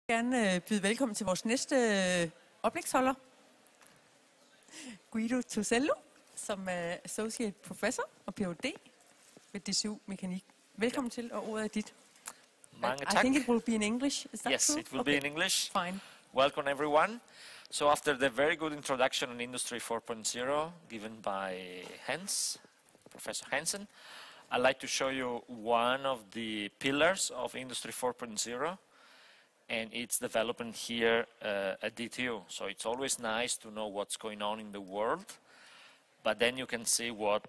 gerne byde velkommen til vores næste oplægsholder, Guido Tosello, som er Associate Professor og Ph.D. ved DTU Mekanik. Velkommen til, og ordet er dit. Mange tak. I think it will be in English. Is that yes, true? It will be in English. Fine. Welcome everyone. So after the very good introduction on Industry 4.0 given by Professor Hansen, I'd like to show you one of the pillars of Industry 4.0 and its development here at DTU. So it's always nice to know what's going on in the world, but then you can see what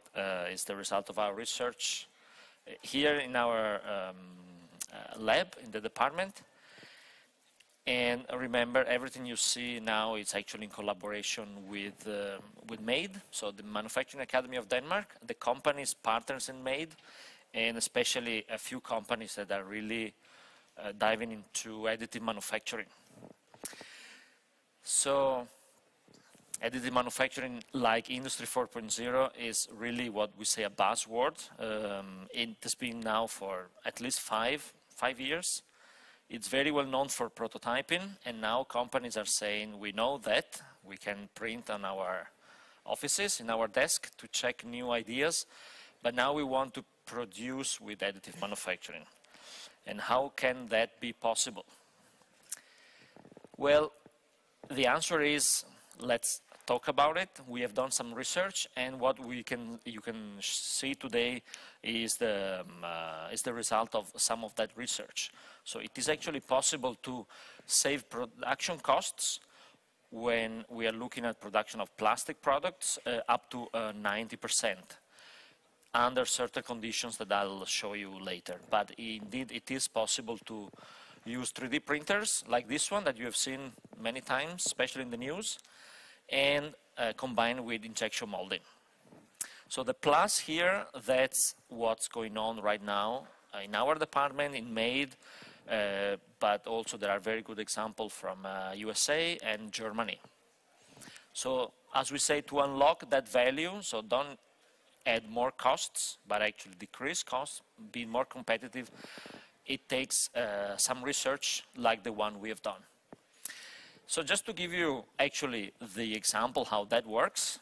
is the result of our research here in our lab in the department. And remember, everything you see now is actually in collaboration with MADE, so the Manufacturing Academy of Denmark, the companies partners in MADE, and especially a few companies that are really diving into additive manufacturing. So additive manufacturing, like Industry 4.0, is really what we say a buzzword. It has been now for at least five years. It's very well known for prototyping, and now companies are saying, we know that we can print on our offices, in our desk, to check new ideas, but now we want to produce with additive manufacturing. And how can that be possible? Well, the answer is, let's talk about it. We have done some research, and what you can see today is the result of some of that research. So it is actually possible to save production costs when we are looking at production of plastic products up to 90%. Under certain conditions that I'll show you later. But indeed, it is possible to use 3D printers like this one that you have seen many times, especially in the news, and combine with injection molding. So the plus here, that's what's going on right now in our department, in MADE, but also there are very good examples from USA and Germany. So as we say, to unlock that value, so don't add more costs, but actually decrease costs, be more competitive, it takes some research like the one we have done. So just to give you actually the example how that works,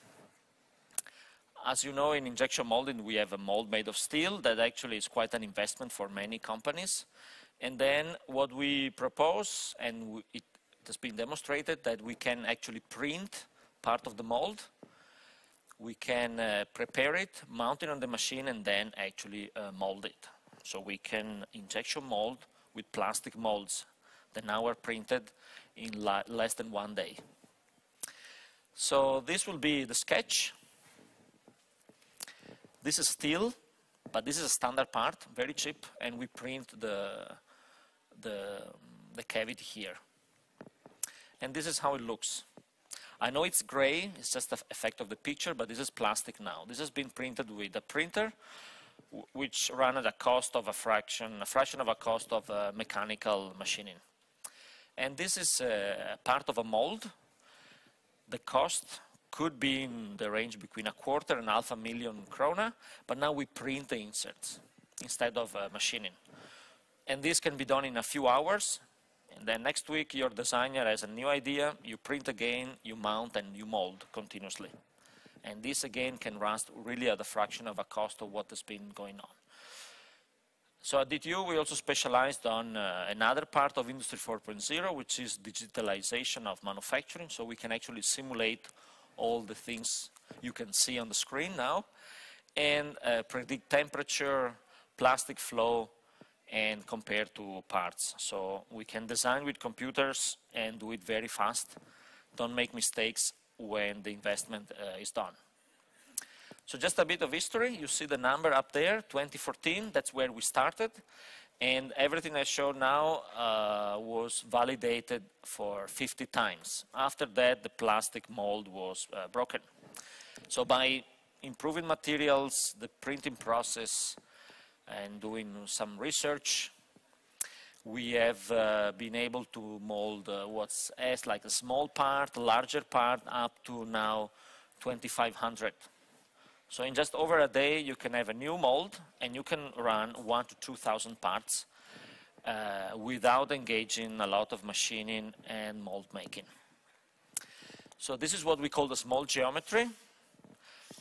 as you know, in injection molding, we have a mold made of steel that actually is quite an investment for many companies. And then what we propose, and it has been demonstrated, that we can actually print part of the mold. We can prepare it, mount it on the machine, and then actually mold it. So we can injection mold with plastic molds that now are printed in less than 1 day. So this will be the sketch. This is steel, but this is a standard part, very cheap, and we print the cavity here. And this is how it looks. I know it's gray, it's just the effect of the picture, but this is plastic now. This has been printed with a printer, which ran at a cost of a fraction of a cost of mechanical machining. And this is part of a mold. The cost could be in the range between 1/4 and 500,000 krona, but now we print the inserts instead of machining. And this can be done in a few hours. And then next week, your designer has a new idea, you print again, you mount, and you mold continuously. And this again can run really at a fraction of a cost of what has been going on. So at DTU, we also specialized on another part of Industry 4.0, which is digitalization of manufacturing. So we can actually simulate all the things you can see on the screen now, and predict temperature, plastic flow, and compare to parts. So we can design with computers and do it very fast. Don't make mistakes when the investment is done. So just a bit of history. You see the number up there, 2014, that's where we started. And everything I show now was validated for 50 times. After that, the plastic mold was broken. So by improving materials, the printing process, and doing some research, we have been able to mold what's as like a small part, larger part, up to now 2,500. So in just over a day, you can have a new mold, and you can run 1,000 to 2,000 parts without engaging a lot of machining and mold making. So this is what we call the small geometry.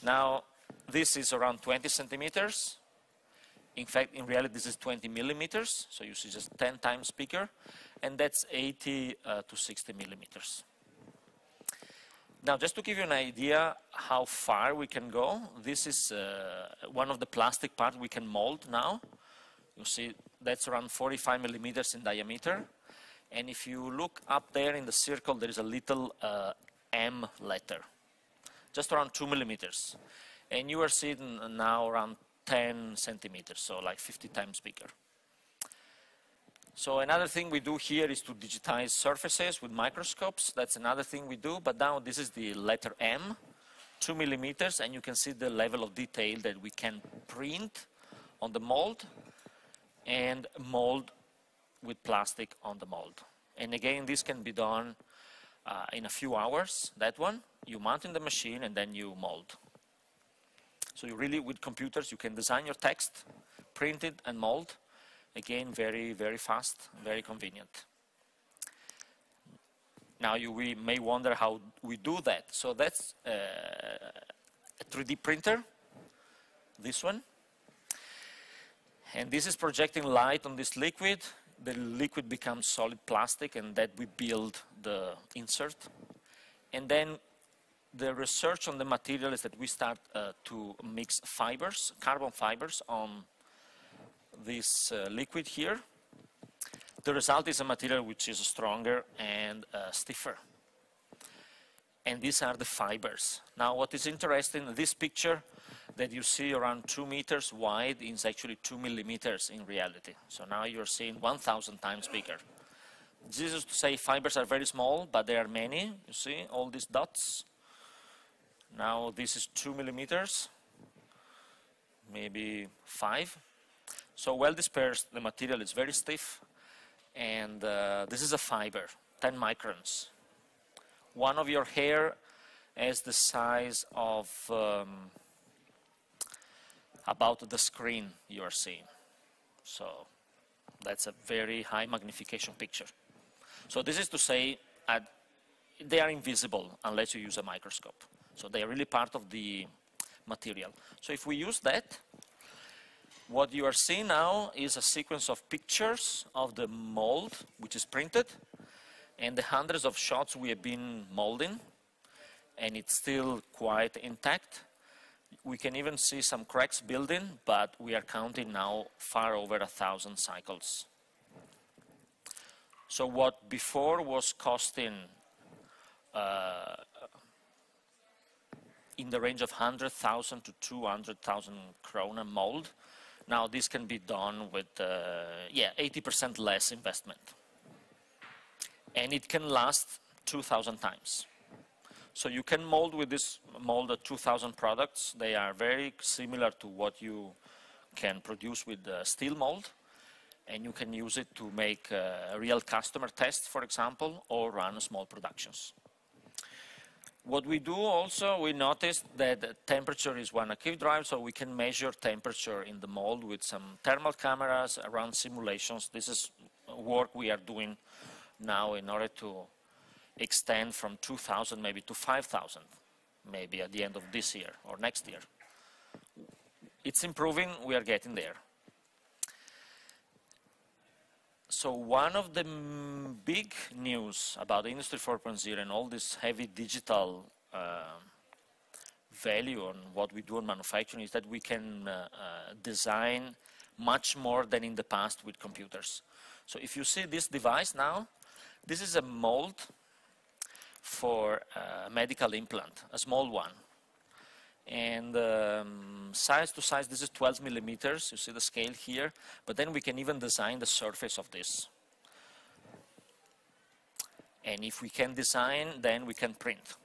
Now, this is around 20 centimeters. In fact, in reality, this is 20 millimeters. So you see just 10 times bigger. And that's 80 to 60 millimeters. Now, just to give you an idea how far we can go, this is one of the plastic parts we can mold now. You see, that's around 45 millimeters in diameter. And if you look up there in the circle, there is a little M letter, just around 2 millimeters. And you are seeing now around 10 centimeters, so like 50 times bigger. So another thing we do here is to digitize surfaces with microscopes. That's another thing we do, but now this is the letter M, 2 millimeters, and you can see the level of detail that we can print on the mold and mold with plastic on the mold. And again, this can be done in a few hours, that one. You mount in the machine and then you mold. So you really, with computers, you can design your text, print it and mold. Again, very, very fast, very convenient. Now we may wonder how we do that. So that's a 3D printer, this one. And this is projecting light on this liquid. The liquid becomes solid plastic, and that we build the insert. And then the research on the material is that we start to mix fibers, carbon fibers, on this liquid here. The result is a material which is stronger and stiffer. And these are the fibers. Now, what is interesting, this picture that you see around 2 meters wide is actually 2 millimeters in reality. So now you're seeing 1,000 times bigger. This is to say fibers are very small, but there are many. You see all these dots. Now this is 2 millimeters, maybe 5. So well dispersed, the material is very stiff, and this is a fiber, 10 microns. One of your hair has the size of about the screen you are seeing. So that's a very high magnification picture. So this is to say they are invisible unless you use a microscope. So they are really part of the material. So if we use that, what you are seeing now is a sequence of pictures of the mold, which is printed, and the hundreds of shots we have been molding, and it's still quite intact. We can even see some cracks building, but we are counting now far over 1,000 cycles. So what before was costing in the range of 100,000 to 200,000 krona mold, now this can be done with 80% less investment. And it can last 2,000 times. So you can mold with this mold 2,000 products. They are very similar to what you can produce with the steel mold. And you can use it to make real customer tests, for example, or run small productions. What we do also, we noticed that temperature is one key driver, so we can measure temperature in the mold with some thermal cameras around simulations. This is work we are doing now in order to extend from 2,000 maybe to 5,000, maybe at the end of this year or next year. It's improving, we are getting there. So one of the big news about Industry 4.0 and all this heavy digital value on what we do in manufacturing is that we can design much more than in the past with computers. So if you see this device now, this is a mold for a medical implant, a small one. And size to size, this is 12 millimeters. You see the scale here. But then we can even design the surface of this. And if we can design, then we can print.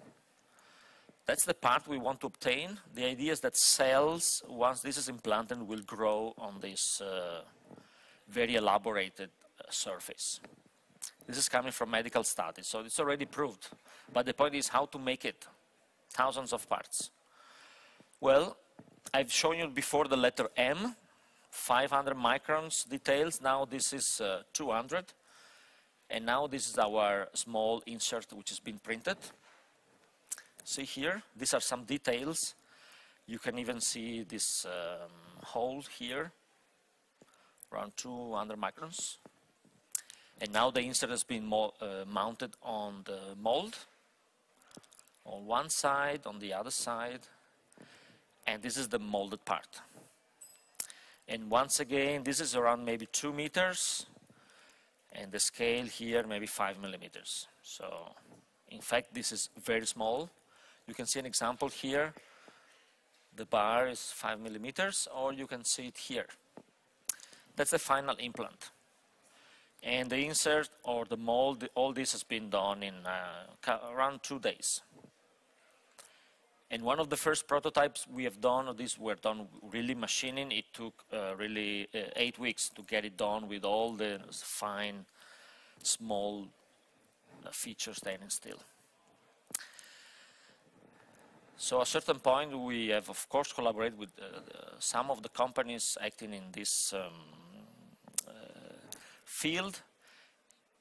That's the part we want to obtain. The idea is that cells, once this is implanted, will grow on this very elaborated surface. This is coming from medical studies, so it's already proved. But the point is how to make it, thousands of parts. Well, I've shown you before the letter M, 500 microns details. Now this is 200. And now this is our small insert which has been printed. See here, these are some details. You can even see this hole here, around 200 microns. And now the insert has been mounted on the mold, on one side, on the other side, and this is the molded part. And once again, this is around maybe 2 meters, and the scale here maybe 5 millimeters. So, in fact, this is very small. You can see an example here. The bar is 5 millimeters, or you can see it here. That's the final implant. And the insert or the mold, all this has been done in around 2 days. And one of the first prototypes we have done, these were done really machining. It took really 8 weeks to get it done with all the fine, small features standing still. So at a certain point, we have, of course, collaborated with some of the companies acting in this field,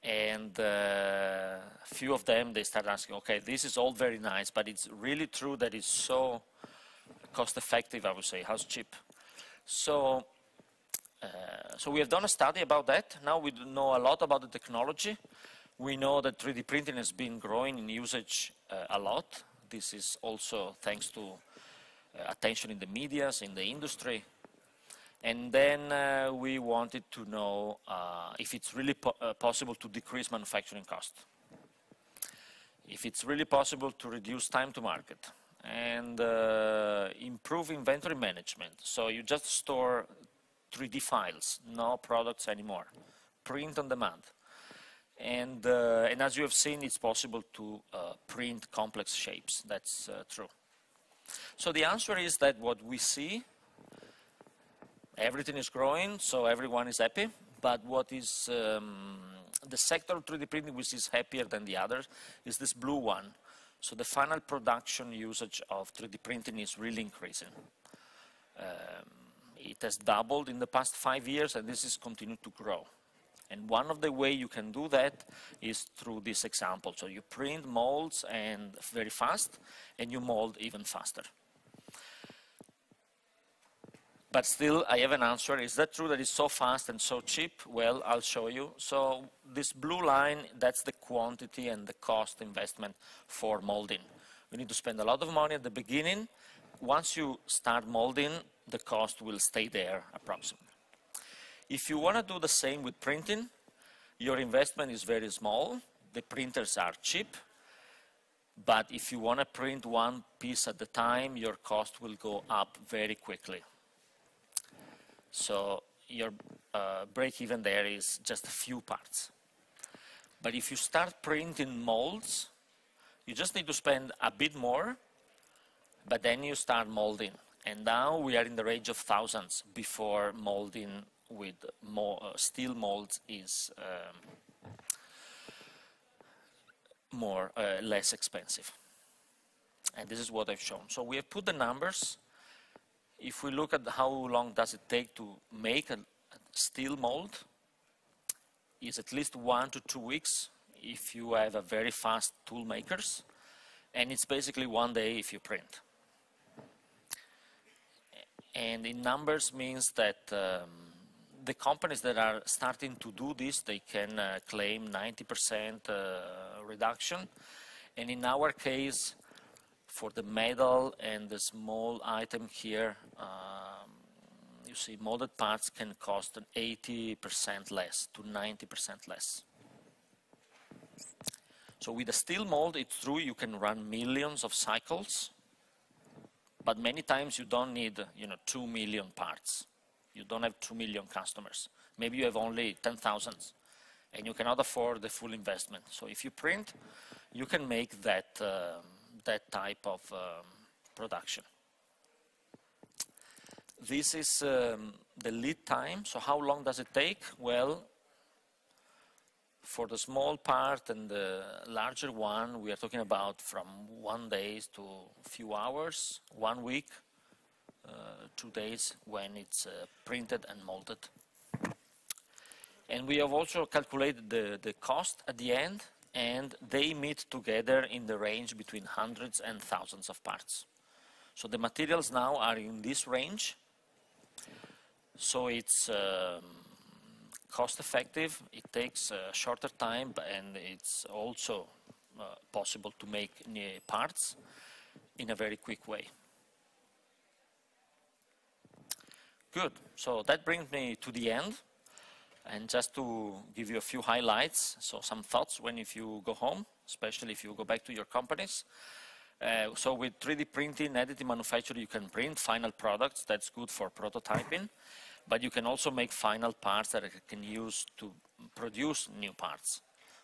and a few of them, they start asking, okay, this is all very nice, but it's really true that it's so cost effective, I would say, how's cheap? So, so we have done a study about that. Now we know a lot about the technology. We know that 3D printing has been growing in usage a lot. This is also thanks to attention in the medias, in the industry. And then we wanted to know if it's really possible to decrease manufacturing cost, if it's really possible to reduce time to market, and improve inventory management. So you just store 3D files, no products anymore, print on demand. And as you have seen, it's possible to print complex shapes. That's true. So the answer is that what we see, everything is growing, so everyone is happy. But what is the sector of 3D printing which is happier than the others is this blue one. So the final production usage of 3D printing is really increasing. It has doubled in the past 5 years, and this is continuing to grow. And one of the ways you can do that is through this example. So you print molds and very fast, and you mold even faster. But still, I have an answer. Is that true that it's so fast and so cheap? Well, I'll show you. So this blue line, that's the quantity and the cost investment for molding. You need to spend a lot of money at the beginning. Once you start molding, the cost will stay there approximately. If you want to do the same with printing, your investment is very small. The printers are cheap. But if you want to print one piece at a time, your cost will go up very quickly. So your break-even there is just a few parts. But if you start printing molds, you just need to spend a bit more, but then you start molding. And now we are in the range of thousands before molding with more steel molds is less expensive. And this is what I've shown. So we have put the numbers. If we look at how long does it take to make a steel mold, it's at least 1 to 2 weeks if you have a very fast tool makers, and it's basically 1 day if you print. And in numbers means that the companies that are starting to do this, they can claim 90% reduction. And in our case, for the metal and the small item here, you see molded parts can cost 80% less to 90% less. So with a steel mold, it's true you can run millions of cycles, but many times you don't need 2 million parts. You don't have 2 million customers. Maybe you have only 10,000, and you cannot afford the full investment. So if you print, you can make that type of production. This is the lead time. So how long does it take? Well, for the small part and the larger one, we are talking about from 1 day to a few hours, 1 week, 2 days when it's printed and molded. And we have also calculated the cost at the end, and they meet together in the range between hundreds and thousands of parts. So the materials now are in this range. So it's cost effective, it takes a shorter time, and it's also possible to make parts in a very quick way. Good, so that brings me to the end. And just to give you a few highlights, so some thoughts if you go home, especially if you go back to your companies. So with 3D printing, additive manufacturing, you can print final products. That's good for prototyping. But you can also make final parts that you can use to produce new parts.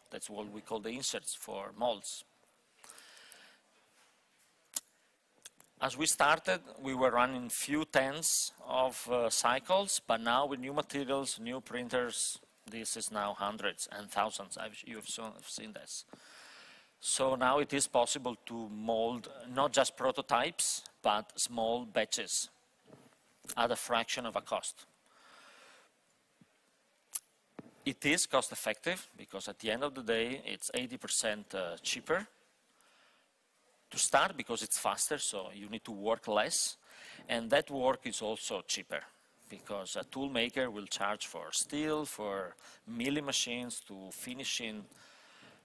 That's what we call the inserts for molds. As we started, we were running few tens of cycles, but now with new materials, new printers, this is now hundreds and thousands. You have seen this. So now it is possible to mold not just prototypes, but small batches at a fraction of a cost. It is cost effective because at the end of the day, it's 80% cheaper to start because it's faster, so you need to work less. And that work is also cheaper because a tool maker will charge for steel, for milling machines, to finishing,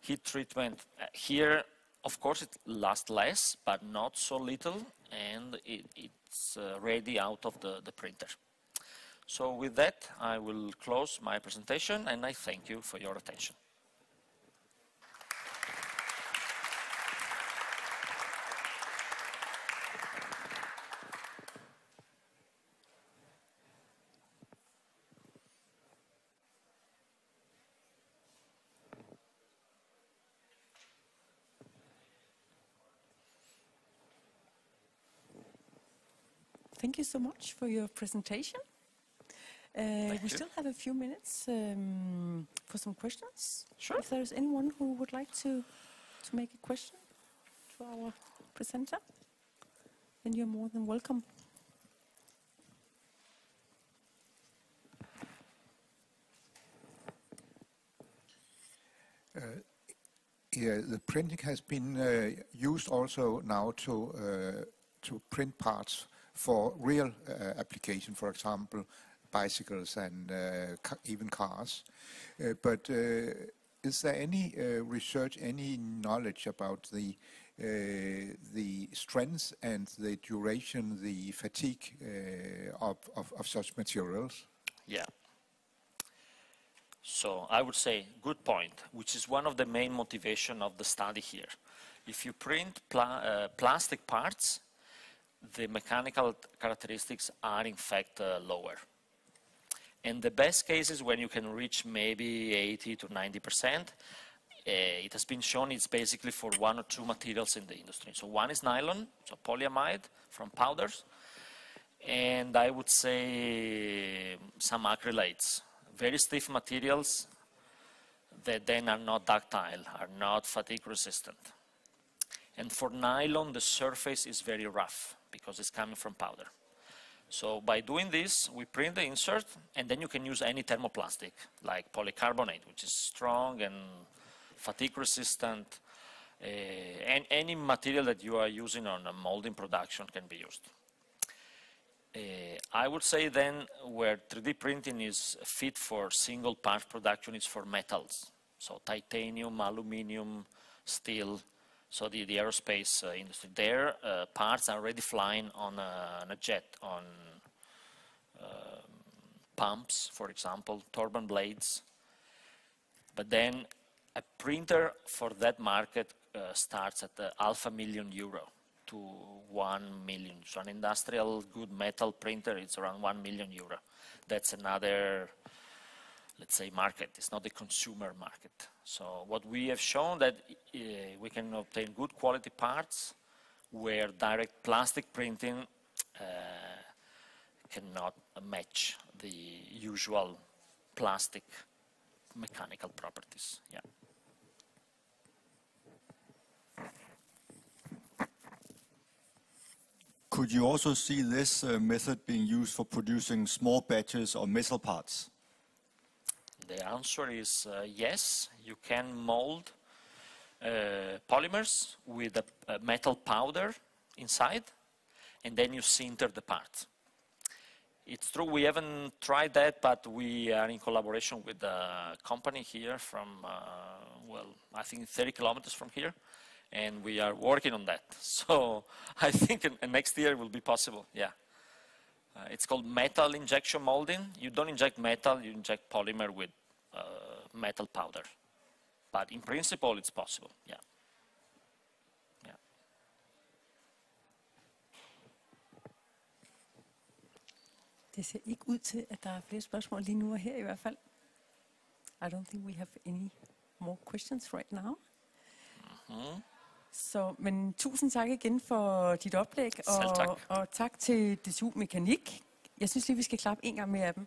heat treatment. Here, of course, it lasts less, but not so little, and it's ready out of the printer. So with that, I will close my presentation, and I thank you for your attention. Thank you so much for your presentation. We still have a few minutes for some questions. Sure. If there's anyone who would like to make a question to our presenter, then you're more than welcome. Yeah, the printing has been used also now to print parts for real application, for example, bicycles and even cars. But is there any research, any knowledge about the strength and the duration, the fatigue of such materials? Yeah. So I would say, good point, which is one of the main motivation of the study here. If you print plastic parts, the mechanical characteristics are in fact lower. And the best case is when you can reach maybe 80 to 90%. It has been shown it's basically for one or two materials in the industry. So one is nylon, so polyamide from powders, and I would say some acrylates, very stiff materials that then are not ductile, are not fatigue resistant. And for nylon, the surface is very rough because it's coming from powder. So by doing this, we print the insert, and then you can use any thermoplastic, like polycarbonate, which is strong and fatigue resistant. And any material that you are using on a molding production can be used. I would say then where 3D printing is fit for single part production is for metals. So titanium, aluminum, steel. So the aerospace industry, their parts are already flying on a jet, on pumps, for example, turbine blades. But then a printer for that market starts at €500,000 to 1 million. So an industrial good metal printer, it's around €1 million. That's another, let's say, market. It's not the consumer market. So what we have shown that we can obtain good quality parts where direct plastic printing cannot match the usual plastic mechanical properties. Yeah. could you also see this method being used for producing small batches of metal parts? The answer is yes. You can mold polymers with a metal powder inside, and then you sinter the part. It's true we haven't tried that, but we are in collaboration with a company here from, well, I think 30 kilometers from here, and we are working on that. So I think next year will be possible, yeah. It's called metal injection molding. You don't inject metal, you inject polymer with metal powder. But in principle, it's possible, yeah. Yeah. Det ser ikke ud til, at der er flere spørgsmål lige nu og her i hvert fald. I don't think we have any more questions right now. Så, men tusind tak igen for dit oplæg, Selv tak. og tak til DTU Mekanik. Jeg synes lige, vi skal klappe en gang mere af dem.